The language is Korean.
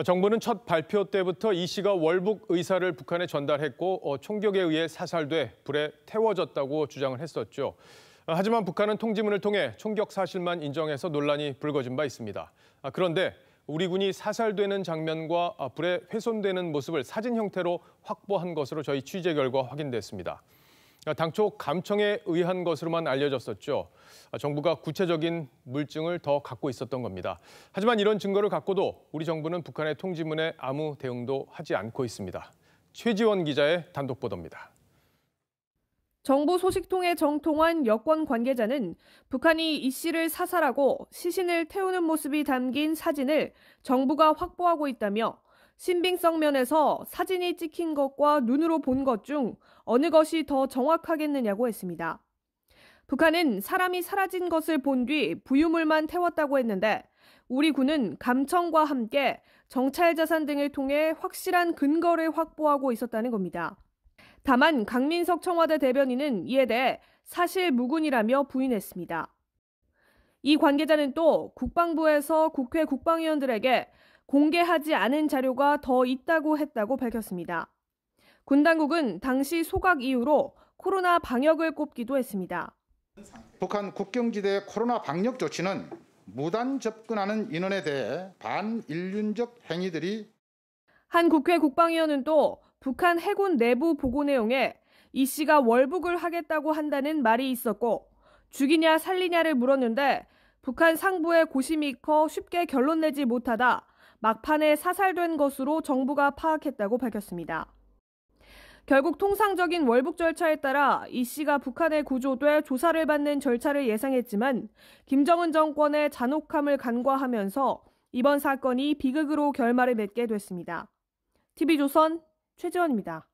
정부는 첫 발표 때부터 이 씨가 월북 의사를 북한에 전달했고 총격에 의해 사살돼 불에 태워졌다고 주장을 했었죠. 하지만 북한은 통지문을 통해 총격 사실만 인정해서 논란이 불거진 바 있습니다. 그런데 우리 군이 사살되는 장면과 불에 훼손되는 모습을 사진 형태로 확보한 것으로 저희 취재 결과 확인됐습니다. 당초 감청에 의한 것으로만 알려졌었죠. 정부가 구체적인 물증을 더 갖고 있었던 겁니다. 하지만 이런 증거를 갖고도 우리 정부는 북한의 통지문에 아무 대응도 하지 않고 있습니다. 최지원 기자의 단독 보도입니다. 정부 소식통에 정통한 여권 관계자는 북한이 이 씨를 사살하고 시신을 태우는 모습이 담긴 사진을 정부가 확보하고 있다며 신빙성 면에서 사진이 찍힌 것과 눈으로 본 것 중 어느 것이 더 정확하겠느냐고 했습니다. 북한은 사람이 사라진 것을 본 뒤 부유물만 태웠다고 했는데 우리 군은 감청과 함께 정찰 자산 등을 통해 확실한 근거를 확보하고 있었다는 겁니다. 다만 강민석 청와대 대변인은 이에 대해 사실 무근이라며 부인했습니다. 이 관계자는 또 국방부에서 국회 국방위원들에게 공개하지 않은 자료가 더 있다고 했다고 밝혔습니다. 군 당국은 당시 소각 이후로 코로나 방역을 꼽기도 했습니다. 북한 국경지대 코로나 방역 조치는 무단 접근하는 인원에 대해 반인륜적 행위들이 한 국회 국방위원은 또 북한 해군 내부 보고 내용에 이 씨가 월북을 하겠다고 한다는 말이 있었고 죽이냐 살리냐를 물었는데 북한 상부의 고심이 커 쉽게 결론 내지 못하다 막판에 사살된 것으로 정부가 파악했다고 밝혔습니다. 결국 통상적인 월북 절차에 따라 이 씨가 북한에 구조돼 조사를 받는 절차를 예상했지만 김정은 정권의 잔혹함을 간과하면서 이번 사건이 비극으로 결말을 맺게 됐습니다. TV조선 최지원입니다.